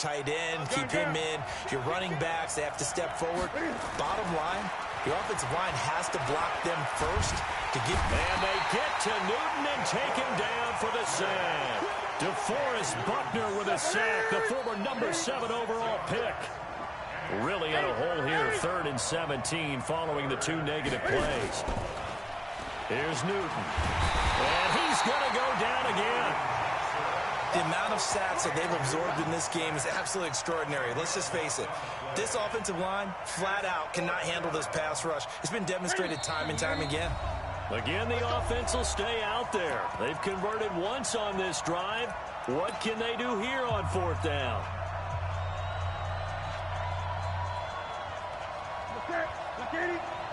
tight end, keep him in. Your running backs, they have to step forward. Bottom line, your offensive line has to block them first to get... And they get to Newton and take him down for the sack. DeForest Buckner with a sack, the former number 7 overall pick. Really in a hole here, 3rd and 17 following the 2 negative plays. Here's Newton. And he's going to go down again. The amount of sacks that they've absorbed in this game is absolutely extraordinary. Let's just face it. This offensive line, flat out, cannot handle this pass rush. It's been demonstrated time and time again. Again, the offense will stay out there. They've converted once on this drive. What can they do here on 4th down?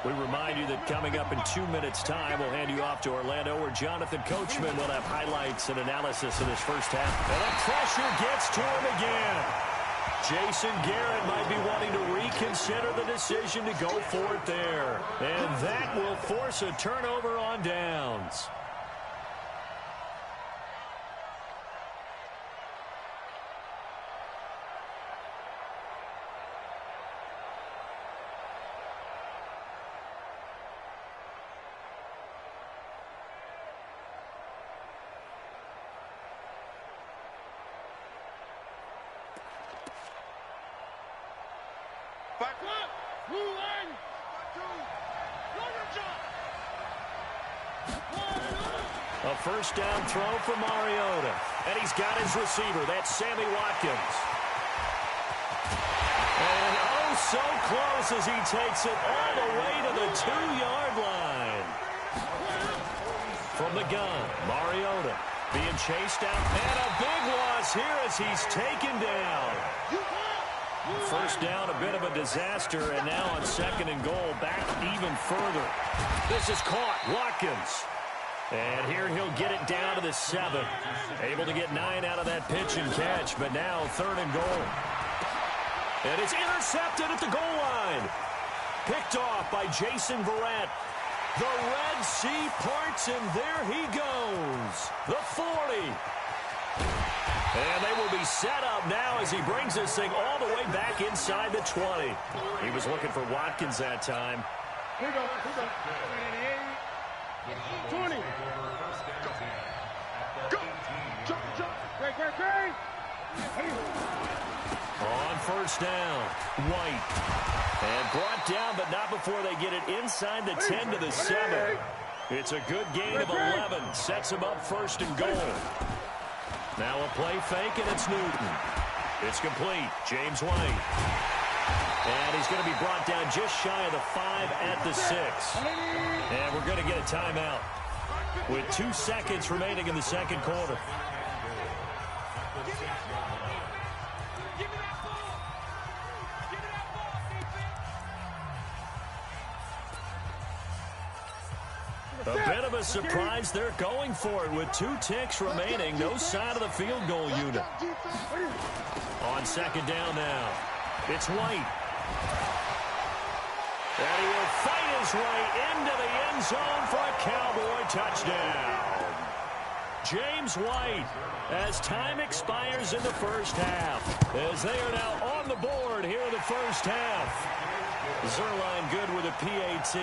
We remind you that coming up in 2 minutes' time, we'll hand you off to Orlando, where Jonathan Coachman will have highlights and analysis of this first half. And the pressure gets to him again. Jason Garrett might be wanting to reconsider the decision to go for it there. And that will force a turnover on downs. A first down throw for Mariota. And he's got his receiver. That's Sammy Watkins. And oh, so close as he takes it all the way to the 2-yard line. From the gun, Mariota being chased out. And a big loss here as he's taken down. First down, a bit of a disaster, and now on 2nd and goal, back even further. This is caught, Watkins. And here he'll get it down to the 7. Able to get 9 out of that pitch and catch, but now 3rd and goal. And it's intercepted at the goal line. Picked off by Jason Verrett. The Red Sea parts, and there he goes. The 40. And they will be set up now as he brings this thing all the way back inside the 20. He was looking for Watkins that time. Here we go. 20. Go. Jump. Great. On first down, White. And brought down, but not before they get it inside the 10 to the 7. It's a good gain of 11. Sets him up 1st and goal. Now a play fake, and it's Newton. It's complete. James White. And he's going to be brought down just shy of the 5 at the 6. And we're going to get a timeout with 2 seconds remaining in the 2nd quarter. A bit of a surprise. They're going for it with 2 ticks remaining. No sign of the field goal unit. On 2nd down now. It's White. And he will fight his way into the end zone for a Cowboy touchdown. James White, as time expires in the first half, as they are now on the board here in the first half. Zerline good with a PAT.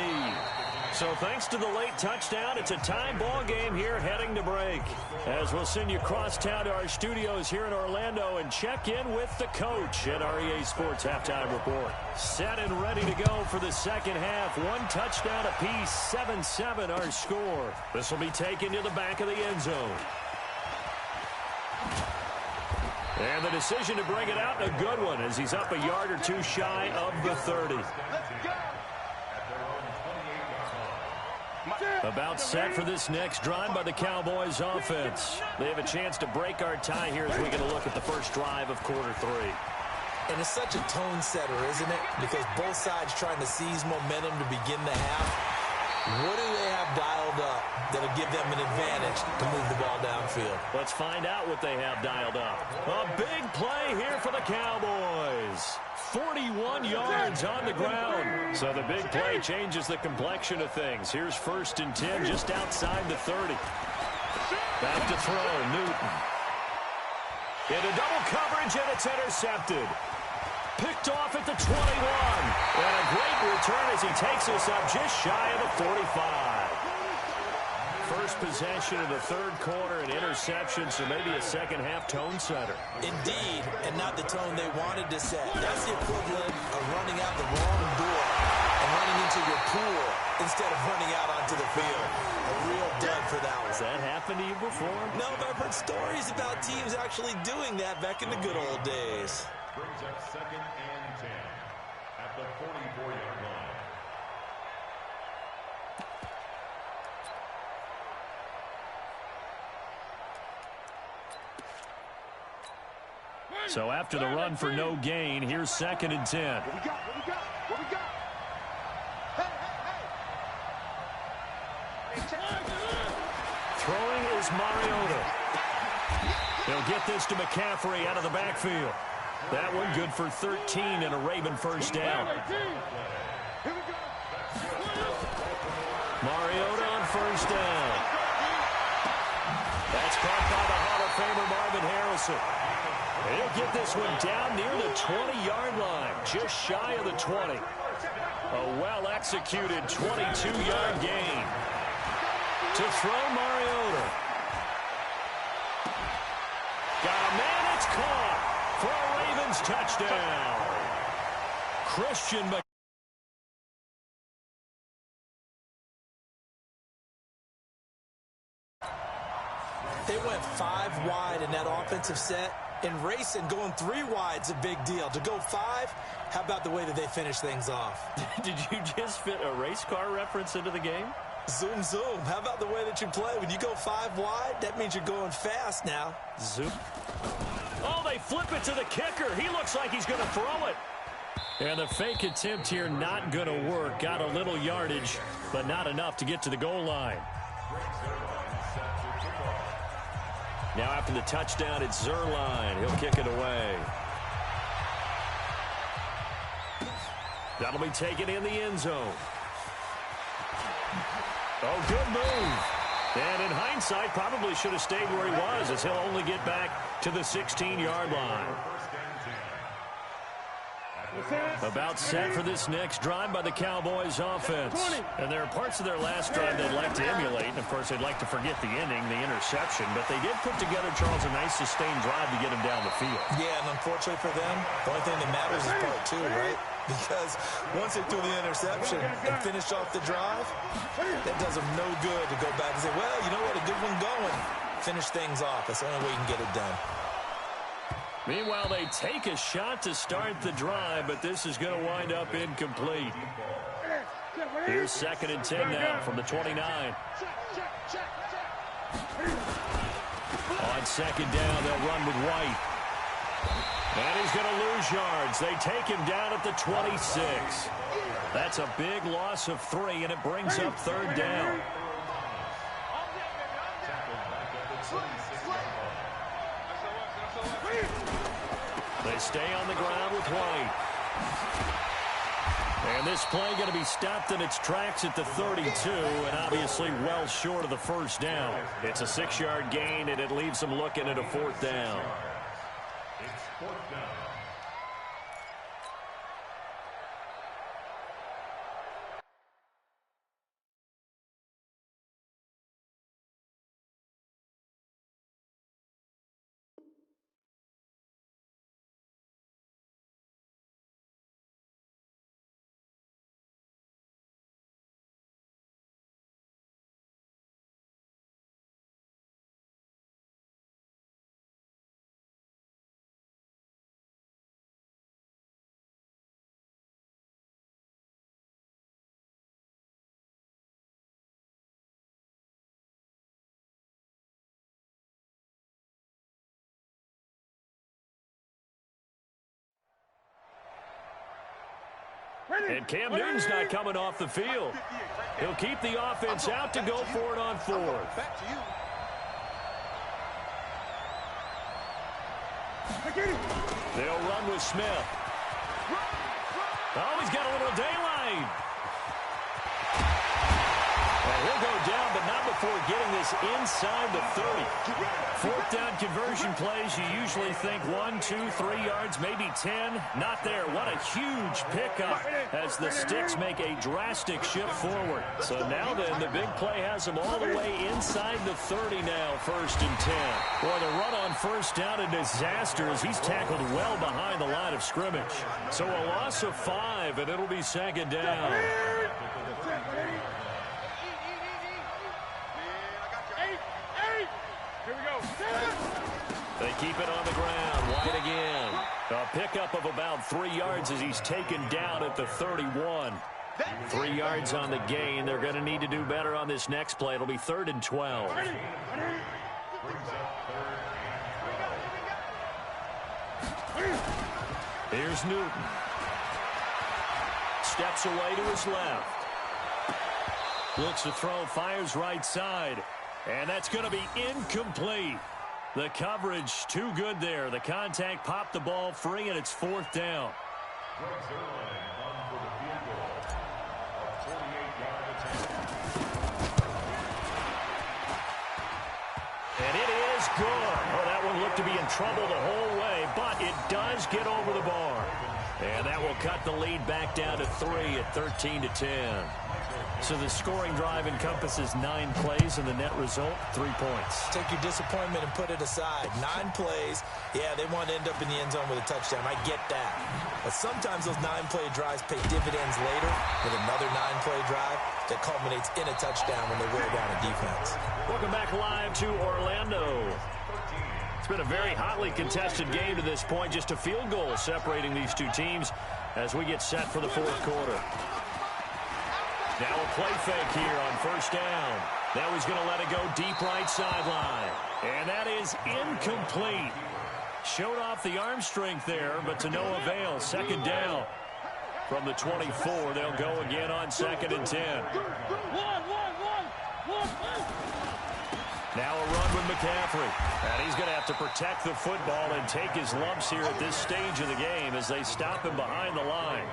So thanks to the late touchdown, it's a tie ball game here heading to break. As we'll send you cross town to our studios here in Orlando and check in with the coach at REA Sports Halftime Report. Set and ready to go for the 2nd half. 1 touchdown apiece, 7-7 our score. This will be taken to the back of the end zone. And the decision to bring it out, a good one, as he's up a yard or 2 shy of the 30. About set for this next drive by the Cowboys offense. They have a chance to break our tie here as we get a look at the first drive of quarter 3. And it's such a tone setter, isn't it? Because both sides trying to seize momentum to begin the half. What do they have dialed up that'll give them an advantage to move the ball downfield? Let's find out what they have dialed up. A big play here for the Cowboys. 41 yards on the ground. So the big play changes the complexion of things. Here's 1st and 10 just outside the 30. Back to throw, Newton. Into double coverage, and it's intercepted. Picked off at the 21. And a great return as he takes us up just shy of the 45. First possession of the third quarter, an interception, so maybe a second-half tone setter. Indeed, and not the tone they wanted to set. That's the equivalent of running out the wrong door and running into your pool instead of running out onto the field. A real dud for that one. Has that happened to you before? No, but I've heard stories about teams actually doing that back in the good old days. Brings up 2nd and 10 at the 44-yard line. So after the run for no gain, here's 2nd and 10. What we got? What we got? What we got? Throwing is Mariota. He'll get this to McCaffrey out of the backfield. That one good for 13 and a Raven first down. Mariota on first down. That's caught by the Hall of Famer Marvin Harrison. He'll get this one down near the 20-yard line, just shy of the 20. A well-executed 22-yard gain. To throw Mariota. Got a man, it's caught for a Ravens touchdown. Christian McCaffrey. They went 5 wide in that offensive set, and racing going 3 wide's a big deal. To go 5, how about the way that they finish things off? Did you just fit a race car reference into the game? Zoom, zoom. How about the way that you play? When you go 5 wide, that means you're going fast now. Zoom. Oh, they flip it to the kicker. He looks like he's going to throw it. And the fake attempt here not going to work. Got a little yardage, but not enough to get to the goal line. Now after the touchdown, it's Zerline. He'll kick it away. That'll be taken in the end zone. Oh, good move. And in hindsight, probably should have stayed where he was, as he'll only get back to the 16-yard line. About set for this next drive by the Cowboys offense. And there are parts of their last drive they'd like to emulate. And, of course, they'd like to forget the inning, the interception. But they did put together, Charles, a nice sustained drive to get him down the field. Yeah, and unfortunately for them, the only thing that matters is part 2, right? Because once they threw the interception and finished off the drive, that does them no good to go back and say, well, you know what, a good one going. Finish things off. That's the only way you can get it done. Meanwhile, they take a shot to start the drive, but this is going to wind up incomplete. Here's 2nd and 10 now from the 29. On 2nd down, they'll run with White. And he's going to lose yards. They take him down at the 26. That's a big loss of 3, and it brings up 3rd down. They stay on the ground with White. And this play going to be stopped in its tracks at the 32, and obviously well short of the first down. It's a 6-yard gain, and it leaves them looking at a 4th down. It's 4th down. And Cam Newton's not coming off the field. He'll keep the offense out to go for it on 4th. They'll run with Smith. Oh, he's got a little daylight. And He'll go down, but not before getting this inside the 30. Fourth down conversion plays, you usually think 1, 2, 3 yards, maybe 10. Not there. What a huge pickup as the Sticks make a drastic shift forward. So now then, the big play has them all the way inside the 30 now, 1st and 10. Boy, the run on first down, a disaster as he's tackled well behind the line of scrimmage. So a loss of 5, and it'll be 2nd down. They keep it on the ground. White again. A pickup of about 3 yards as he's taken down at the 31. 3 yards on the gain. They're going to need to do better on this next play. It'll be 3rd and 12. Here's Newton. Steps away to his left. Looks to throw, fires right side. And that's going to be incomplete. The coverage too good there. The contact popped the ball free, and it's 4th down. And it is good. Oh, that one looked to be in trouble the whole way, but it does get over the bar. And that will cut the lead back down to 3 at 13-10. So the scoring drive encompasses 9 plays, and the net result, 3 points. Take your disappointment and put it aside. 9 plays. Yeah, they want to end up in the end zone with a touchdown. I get that. But sometimes those 9-play drives pay dividends later with another 9-play drive that culminates in a touchdown when they wear down a defense. Welcome back live to Orlando. It's been a very hotly contested game to this point. Just a field goal separating these two teams as we get set for the 4th quarter. Now a play fake here on first down. Now he's going to let it go deep right sideline. And that is incomplete. Showed off the arm strength there, but to no avail. 2nd down. From the 24, they'll go again on 2nd and 10. Now a run with McCaffrey. And he's going to have to protect the football and take his lumps here at this stage of the game as they stop him behind the line.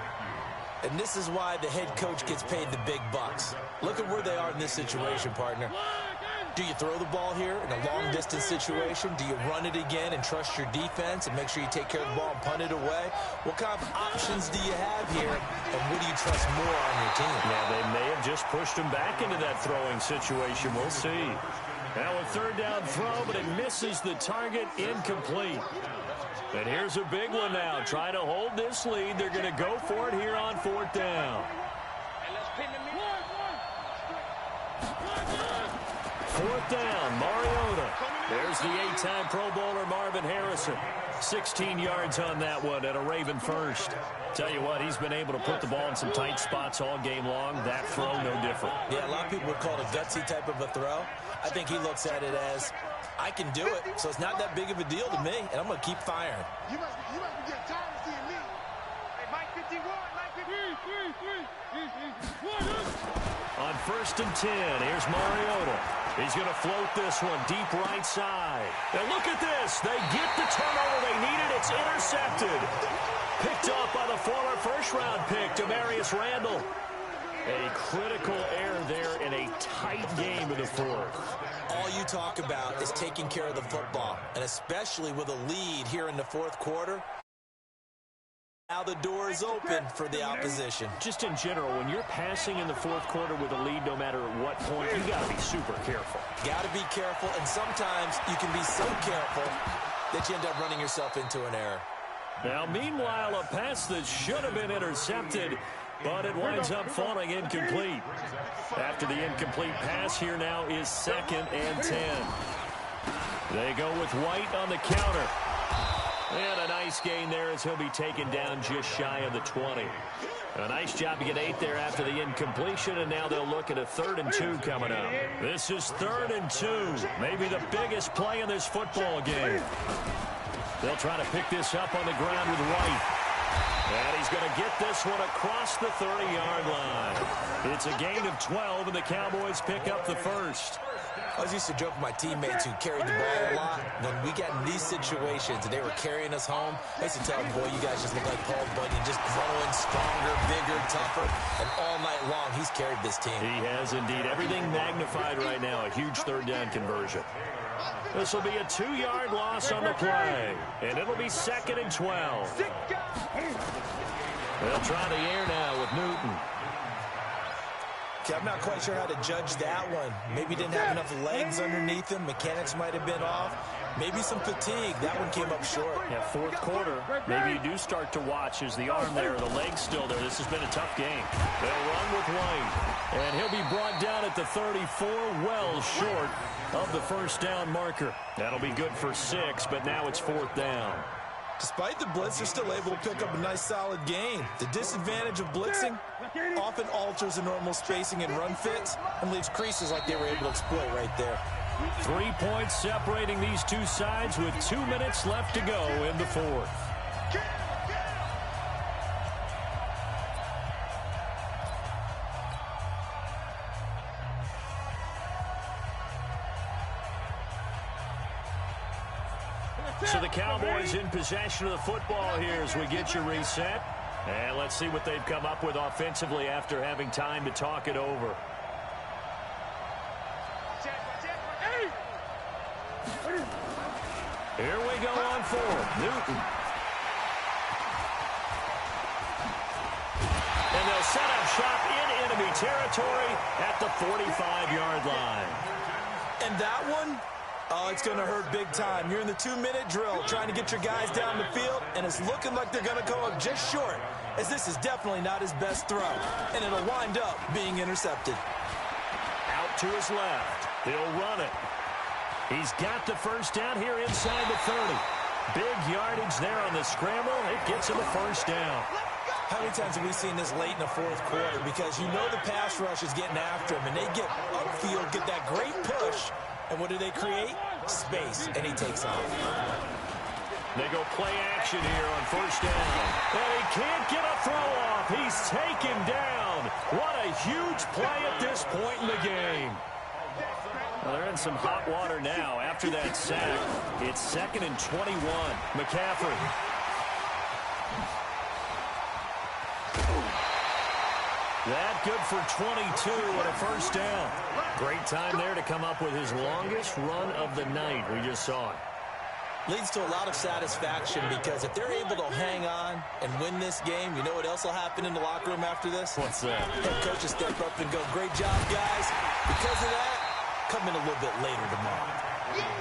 And this is why the head coach gets paid the big bucks. Look at where they are in this situation, partner. Do you throw the ball here in a long-distance situation? Do you run it again and trust your defense and make sure you take care of the ball and punt it away? What kind of options do you have here, and what do you trust more on your team? Yeah, they may have just pushed him back into that throwing situation. We'll see. Now a 3rd down throw, but it misses the target, incomplete. And here's a big one now. Trying to hold this lead. They're going to go for it here on 4th down. 4th down, Mariota. There's the 8-time Pro Bowler Marvin Harrison. 16 yards on that one at a Raven first. Tell you what, he's been able to put the ball in some tight spots all game long. That throw, no different. Yeah, a lot of people would call it a gutsy type of a throw. I think he looks at it as, I can do it, so it's not that big of a deal to me, and I'm going to keep firing. You must be getting tired of seeing me. Hey, Mike 51, Mike 51. On 1st and 10, here's Mariota. He's going to float this one deep right side. And look at this. They get the turnover they needed. It's intercepted. Picked off by the former first-round pick, Demarius Randall. A critical error there in a tight game in the 4th. All you talk about is taking care of the football, and especially with a lead here in the 4th quarter. Now the door is open for the opposition. Just in general, when you're passing in the 4th quarter with a lead, no matter at what point, you got to be super careful. Got to be careful, and sometimes you can be so careful that you end up running yourself into an error. Now, meanwhile, a pass that should have been intercepted, but it winds up falling incomplete. After the incomplete pass, here now is 2nd and 10. They go with White on the counter. And a nice gain there as he'll be taken down just shy of the 20. A nice job to get 8 there after the incompletion, and now they'll look at a 3rd and 2 coming up. This is 3rd and 2, maybe the biggest play in this football game. They'll try to pick this up on the ground with White. And he's going to get this one across the 30-yard line. It's a gain of 12, and the Cowboys pick up the first. I was used to joke with my teammates who carried the ball a lot. When we got in these situations and they were carrying us home, I used to tell them, boy, you guys just look like Paul Bunyan, just growing stronger, bigger, tougher. And all night long, he's carried this team. He has indeed. Everything magnified right now. A huge third down conversion. This will be a 2-yard loss on the play. And it'll be 2nd and 12. They'll try the air now with Newton. Okay, I'm not quite sure how to judge that one. Maybe didn't have enough legs underneath him. Mechanics might have been off. Maybe some fatigue. That one came up short. Yeah, fourth quarter. Maybe you do start to watch. Is the arm there, the leg's still there? This has been a tough game. They'll run with White. And he'll be brought down at the 34, well short of the first down marker. That'll be good for 6, but now it's 4th down. Despite the blitz, they're still able to pick up a nice, solid gain. The disadvantage of blitzing often alters the normal spacing and run fits and leaves creases like they were able to exploit right there. 3 points separating these two sides with 2 minutes left to go in the fourth. So the Cowboys in possession of the football here as we get you reset. And let's see what they've come up with offensively after having time to talk it over. Here we go on 4th. Newton. And they'll set up shop in enemy territory at the 45-yard line. And that one, oh, it's going to hurt big time. You're in the 2-minute drill trying to get your guys down the field, and it's looking like they're going to go up just short, as this is definitely not his best throw, and it'll wind up being intercepted. Out to his left. He'll run it. He's got the first down here inside the 30. Big yardage there on the scramble. It gets him a first down. How many times have we seen this late in the fourth quarter? Because you know the pass rush is getting after him, and they get upfield, get that great push, and what do they create? Space, and he takes off. They go play action here on first down. And he can't get a throw off. He's taken down. What a huge play at this point in the game. Well, they're in some hot water now after that sack. It's 2nd and 21. McCaffrey. That good for 22 and a first down. Great time there to come up with his longest run of the night. We just saw it. Leads to a lot of satisfaction because if they're able to hang on and win this game, you know what else will happen in the locker room after this? What's that? Head coach will step up and go, great job, guys. Because of that, come in a little bit later tomorrow.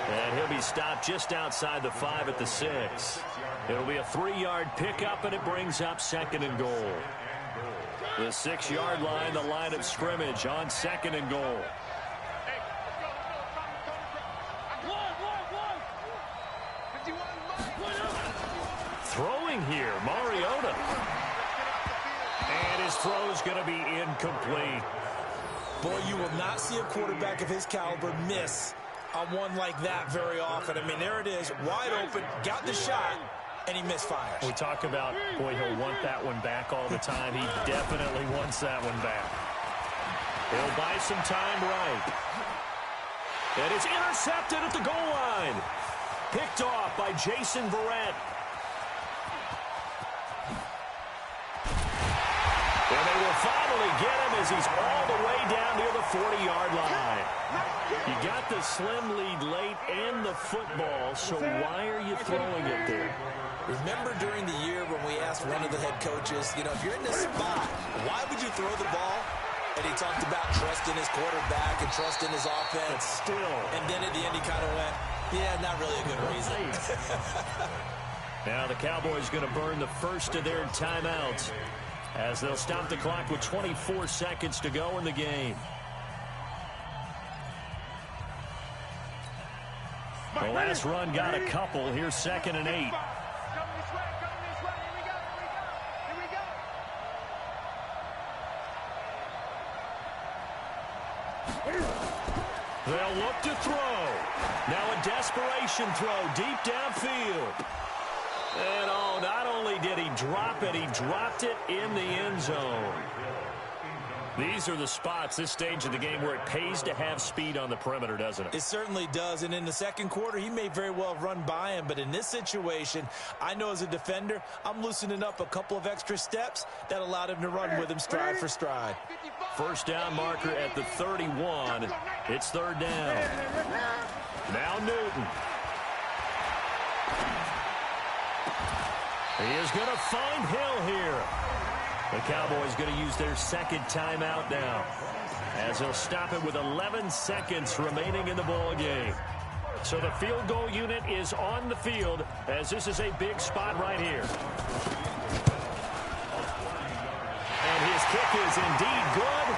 And he'll be stopped just outside the 5 at the 6. It'll be a 3-yard pickup, and it brings up 2nd and goal. The 6-yard line, the line of scrimmage on 2nd and goal. Throwing here, Mariota. And his throw's going to be incomplete. Boy, you will not see a quarterback of his caliber miss on one like that very often. I mean, there it is, wide open, got the shot, and he misfires. We talk about, boy, he'll want that one back all the time. He definitely wants that one back. He'll buy some time right. And it's intercepted at the goal line. Picked off by Jason Verrett. And they will finally get him as he's all the way down near the 40-yard line. You got the slim lead late and the football, so why are you throwing it there? Remember during the year when we asked one of the head coaches, you know, if you're in this spot, why would you throw the ball? And he talked about trusting his quarterback and trusting his offense. But still. And then at the end he kind of went, yeah, not really a good reason. Now the Cowboys going to burn the first of their timeouts as they'll stop the clock with 24 seconds to go in the game. The last run got a couple. Here's 2nd and 8. They'll look to throw. Now a desperation throw deep downfield. And oh, not only did he drop, and he dropped it in the end zone. These are the spots, this stage of the game, where it pays to have speed on the perimeter, doesn't it? It certainly does, and in the second quarter, he may very well run by him, but in this situation, I know as a defender, I'm loosening up a couple of extra steps that allowed him to run with him stride for stride. First down marker at the 31. It's third down. Now Newton. He is going to find Hill here. The Cowboys going to use their second timeout now, as he'll stop it with 11 seconds remaining in the ball game. So the field goal unit is on the field, as this is a big spot right here. And his kick is indeed good,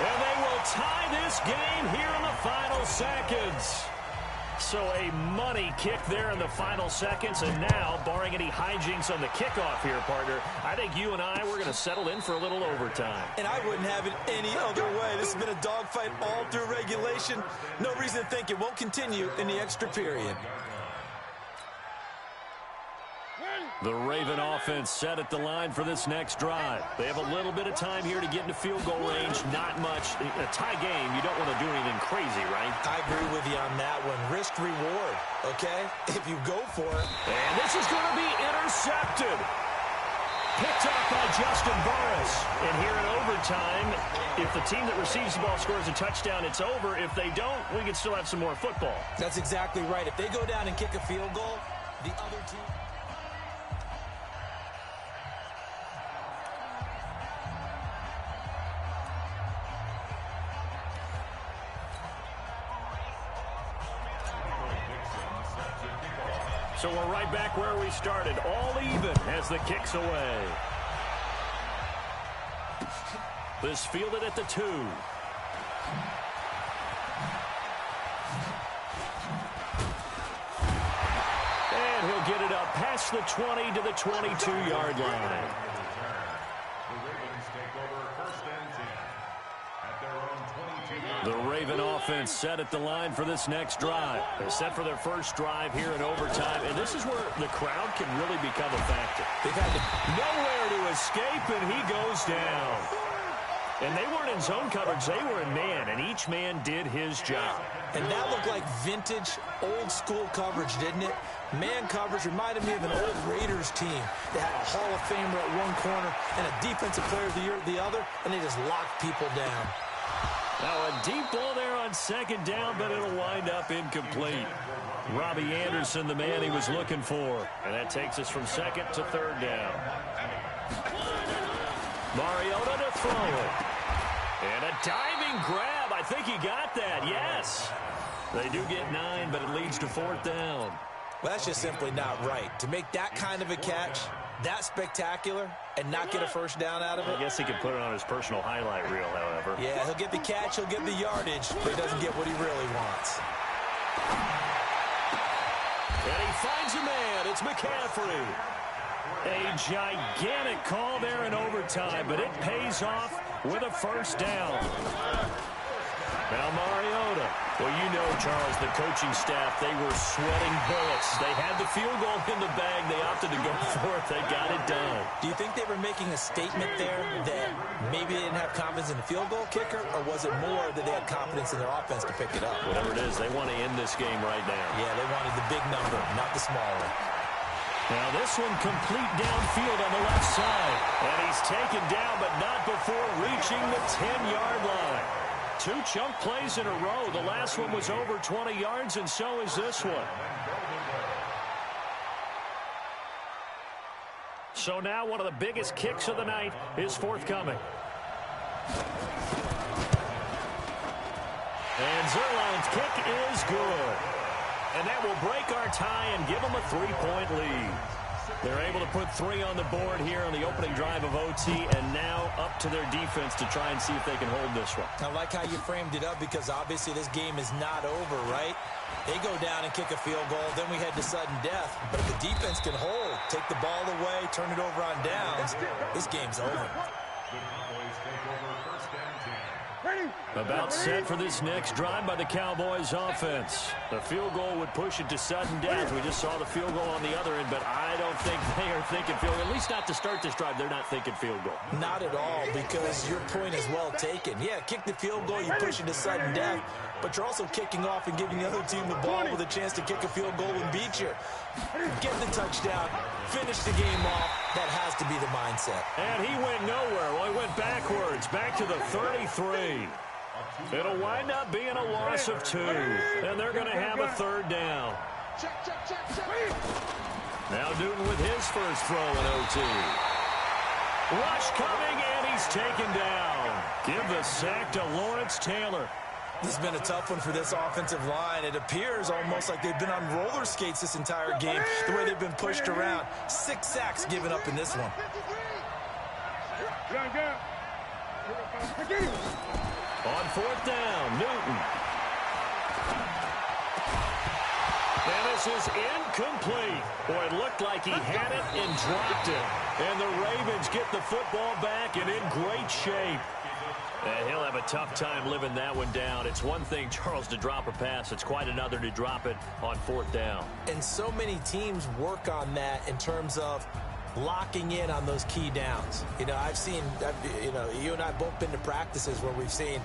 and they will tie this game here in the final seconds. So a money kick there in the final seconds, and now, barring any hijinks on the kickoff here, partner, I think you and I, we're going to settle in for a little overtime. And I wouldn't have it any other way. This has been a dogfight all through regulation. No reason to think it won't continue in the extra period. The Raven offense set at the line for this next drive. They have a little bit of time here to get into field goal range. Not much. In a tie game, you don't want to do anything crazy, right? I agree with you on that one. Risk reward, okay? If you go for it. And this is going to be intercepted. Picked up by Justin Burris. And here in overtime, if the team that receives the ball scores a touchdown, it's over. If they don't, we can still have some more football. That's exactly right. If they go down and kick a field goal, the other team... So we're right back where we started, all even as the kick's away. This fielded at the 2. And he'll get it up past the 20 to the 22-yard line. The Raven offense set at the line for this next drive. They're set for their first drive here in overtime, and this is where the crowd can really become a factor. They've had nowhere to escape, and he goes down. And they weren't in zone coverage. They were in man, and each man did his job. And that looked like vintage, old-school coverage, didn't it? Man coverage reminded me of an old Raiders team. They had a Hall of Famer at one corner and a Defensive Player of the Year at the other, and they just locked people down. Now a deep ball there on second down, but it'll wind up incomplete. Robbie Anderson, the man he was looking for. And that takes us from second to third down. Mariota to throw it. And a diving grab. I think he got that. Yes. They do get 9, but it leads to fourth down. Well, that's just simply not right. To make that kind of a catch, that spectacular, and not get a first down out of it. I guess he could put it on his personal highlight reel, however. Yeah, he'll get the catch, he'll get the yardage, but he doesn't get what he really wants. And he finds a man. It's McCaffrey. A gigantic call there in overtime, but it pays off with a first down. Now Mariota. Well, you know, Charles, the coaching staff, they were sweating bullets. They had the field goal in the bag. They opted to go for it. They got it done. Do you think they were making a statement there that maybe they didn't have confidence in the field goal kicker, or was it more that they had confidence in their offense to pick it up? Whatever it is, they want to end this game right now. Yeah, they wanted the big number, not the small one. Now this one complete downfield on the left side. And he's taken down, but not before reaching the 10-yard line. 2 chunk plays in a row. The last one was over 20 yards, and so is this one. So now one of the biggest kicks of the night is forthcoming. And Zerline's kick is good. And that will break our tie and give them a 3-point lead. They're able to put 3 on the board here on the opening drive of OT, and now up to their defense to try and see if they can hold this one. I like how you framed it up, because obviously this game is not over, right? They go down and kick a field goal, then we head to sudden death. But if the defense can hold, take the ball away, turn it over on downs, this game's over. The Cowboys take over first and 10 About set for this next drive by the Cowboys offense. The field goal would push it to sudden death. We just saw the field goal on the other end, but I don't think they are thinking field goal. At least not to start this drive. They're not thinking field goal. Not at all, because your point is well taken. Yeah, kick the field goal, you push it to sudden death, but you're also kicking off and giving the other team the ball with a chance to kick a field goal and beat you. Get the touchdown, finish the game off. That has to be the mindset. And he went nowhere. Well, he went backwards, back to the 33. It'll wind up being a loss of 2, and they're going to have a third down. Now Newton with his first throw in OT. Rush coming, and he's taken down. Give the sack to Lawrence Taylor. This has been a tough one for this offensive line. It appears almost like they've been on roller skates this entire game, the way they've been pushed around. 6 sacks given up in this one. On fourth down, Newton. And this is incomplete. Boy, it looked like he had it and dropped it. And the Ravens get the football back and in great shape. And he'll have a tough time living that one down. It's one thing, Charles, to drop a pass. It's quite another to drop it on fourth down. And so many teams work on that in terms of locking in on those key downs. You know, you and I both been to practices where we've seen,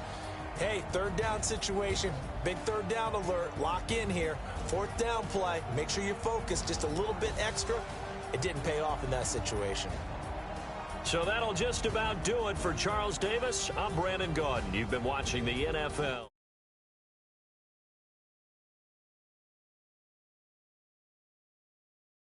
hey, third down situation, big third down alert, lock in here, fourth down play, make sure you focus just a little bit extra. It didn't pay off in that situation. So that'll just about do it for Charles Davis. I'm Brandon Gaudin. You've been watching the NFL.